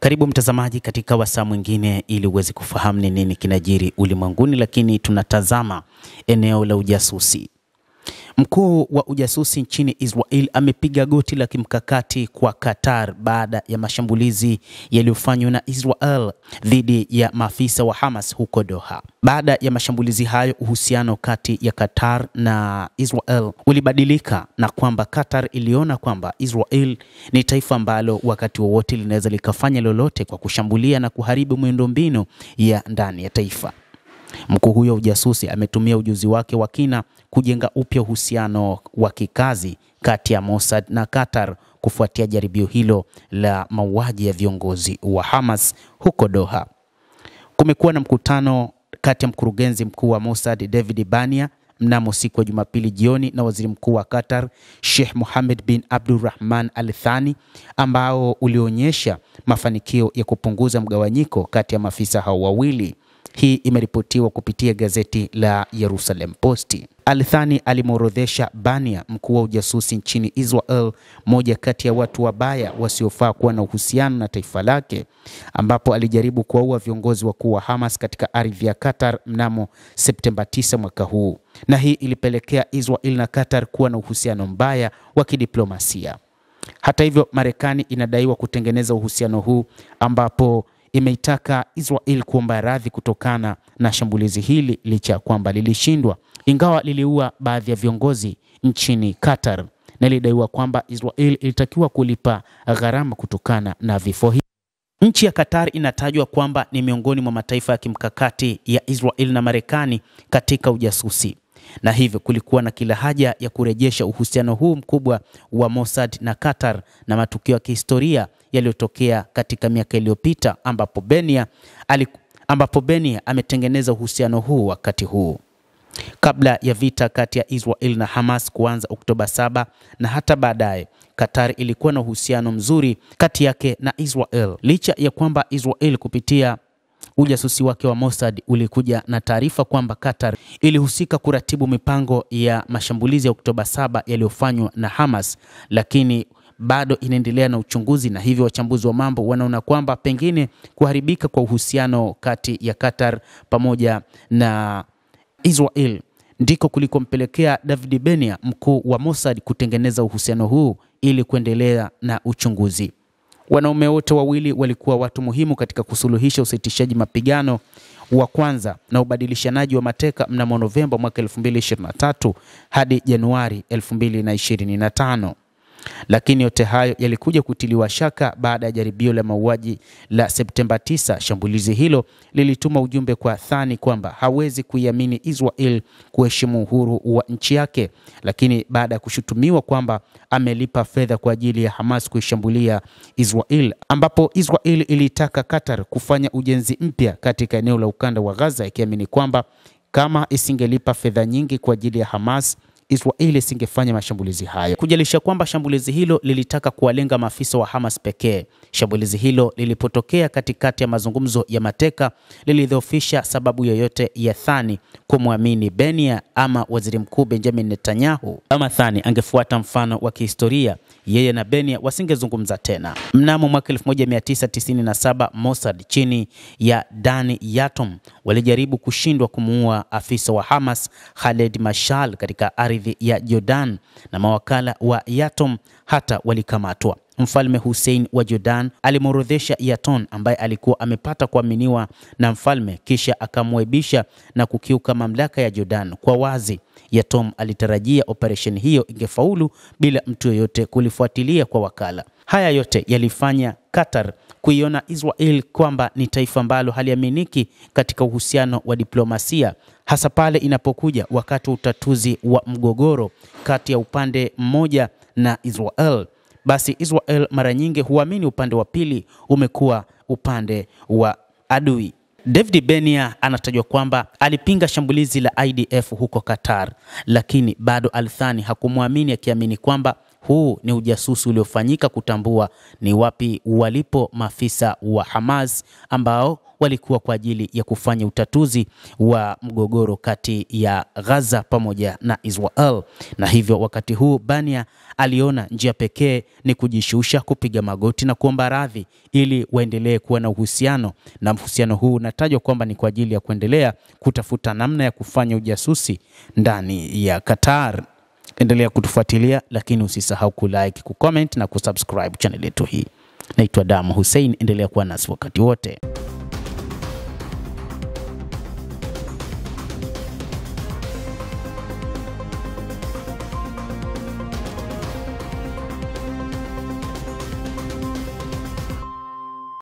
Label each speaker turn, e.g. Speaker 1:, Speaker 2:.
Speaker 1: Karibu mtazamaji katika wasaa mwingine ili uweze kufahamu ni nini kinajiri ulimwenguni, lakini tunatazama eneo la ujasusi. Mkuu wa ujasusi nchini Israel amepiga goti la kimkakati kwa Qatar baada ya mashambulizi yaliyofanywa na Israel dhidi ya maafisa wa Hamas huko Doha. Baada ya mashambulizi hayo, uhusiano kati ya Qatar na Israel ulibadilika, na kwamba Qatar iliona kwamba Israel ni taifa ambalo wakati wowote linaweza likafanya lolote kwa kushambulia na kuharibu miundombinu ya ndani ya taifa. Mkuu huyo ujasusi ametumia ujuzi wake wa kina kujenga upya uhusiano wa kikazi kati ya Mossad na Qatar kufuatia jaribio hilo la mauaji ya viongozi wa Hamas huko Doha. Kumekuwa na mkutano kati ya mkurugenzi mkuu wa Mossad David Bania mnamo siku ya Jumapili jioni na waziri mkuu wa Qatar Sheikh Mohammed bin Abdulrahman Al Thani, ambao ulionyesha mafanikio ya kupunguza mgawanyiko kati ya maafisa hao wawili. Hii imeripotiwa kupitia gazeti la Jerusalem Post. Al Thani alimworodhesha Bania, mkuu wa ujasusi nchini Israel, moja kati ya watu wabaya wasiofaa kuwa na uhusiano na taifa lake, ambapo alijaribu kuwaua viongozi wakuu wa Hamas katika ardhi ya Qatar mnamo Septemba 9 mwaka huu. Na hii ilipelekea Israel na Qatar kuwa na uhusiano mbaya wa kidiplomasia. Hata hivyo, Marekani inadaiwa kutengeneza uhusiano huu, ambapo imeitaka Israel kuomba radhi kutokana na shambulizi hili licha kwamba lilishindwa, ingawa liliua baadhi ya viongozi nchini Qatar, na ilidaiwa kwamba Israel ilitakiwa kulipa gharama kutokana na vifo hivi. Nchi ya Qatar inatajwa kwamba ni miongoni mwa mataifa ya kimkakati ya Israel na Marekani katika ujasusi, na hivyo kulikuwa na kila haja ya kurejesha uhusiano huu mkubwa wa Mossad na Qatar na matukio ya kihistoria yaliyotokea katika miaka iliyopita, ambapo Benia ametengeneza uhusiano huu wakati huu. Kabla ya vita kati ya Israel na Hamas kuanza Oktoba 7 na hata baadaye, Qatar ilikuwa na uhusiano mzuri kati yake na Israel, licha ya kwamba Israel kupitia ujasusi wake wa Mossad ulikuja na taarifa kwamba Qatar ilihusika kuratibu mipango ya mashambulizi ya Oktoba 7 yaliyofanywa na Hamas, lakini bado inaendelea na uchunguzi, na hivyo wachambuzi wa mambo wanaona kwamba pengine kuharibika kwa uhusiano kati ya Qatar pamoja na Israel ndiko kulikompelekea David Bania, mkuu wa Mossad, kutengeneza uhusiano huu ili kuendelea na uchunguzi. Wanaume wote wawili walikuwa watu muhimu katika kusuluhisha usitishaji mapigano wa kwanza na ubadilishanaji wa mateka mnamo Novemba mwaka 2023 hadi Januari 2025. Lakini yote hayo yalikuja kutiliwa shaka baada ya jaribio la mauaji la Septemba 9. Shambulizi hilo lilituma ujumbe kwa Thani kwamba hawezi kuiamini Israel kuheshimu uhuru wa nchi yake, lakini baada ya kushutumiwa kwamba amelipa fedha kwa ajili ya Hamas kuishambulia Israel, ambapo Israel ilitaka Qatar kufanya ujenzi mpya katika eneo la ukanda wa Gaza, ikiamini kwamba kama isingelipa fedha nyingi kwa ajili ya Hamas, Israel isingefanya mashambulizi hayo. Kujalisha kwamba shambulizi hilo lilitaka kuwalenga maafisa wa Hamas pekee. Shambulizi hilo lilipotokea katikati ya mazungumzo ya mateka lilidhoofisha sababu yoyote ya Thani kumwamini Benia ama waziri mkuu Benjamin Netanyahu. Ama Thani angefuata mfano wa kihistoria, yeye na Benia wasingezungumza tena. Mnamo mwaka 1997 Mossad chini ya Dani Yatom walijaribu kushindwa kumuua afisa wa Hamas Khaled Mashal katika ardhi ya Jordan, na mawakala wa Yatom hata walikamatwa. Mfalme Hussein wa Jordan alimworodhesha Yaton, ambaye alikuwa amepata kuaminiwa na mfalme, kisha akamwaibisha na kukiuka mamlaka ya Jordan kwa wazi. Yatom alitarajia operesheni hiyo ingefaulu bila mtu yoyote kulifuatilia kwa wakala. Haya yote yalifanya Qatar kuiona Israel kwamba ni taifa ambalo haliaminiki katika uhusiano wa diplomasia, hasa pale inapokuja wakati wa utatuzi wa mgogoro kati ya upande mmoja na Israel. Basi Israel mara nyingi huamini upande wa pili umekuwa upande wa adui. David Bania anatajwa kwamba alipinga shambulizi la IDF huko Qatar, lakini bado Al Thani hakumwamini, akiamini kwamba huu ni ujasusi uliofanyika kutambua ni wapi walipo maafisa wa Hamas ambao walikuwa kwa ajili ya kufanya utatuzi wa mgogoro kati ya Gaza pamoja na Israel. Na hivyo wakati huu Bania aliona njia pekee ni kujishusha, kupiga magoti na kuomba radhi ili waendelee kuwa na uhusiano, na uhusiano huu unatajwa kwamba ni kwa ajili ya kuendelea kutafuta namna ya kufanya ujasusi ndani ya Qatar. Endelea kutufuatilia, lakini usisahau kulike, kucomment na kusubscribe channel yetu hii. Naitwa Damu Hussein, endelea kuwa nasi wakati wote.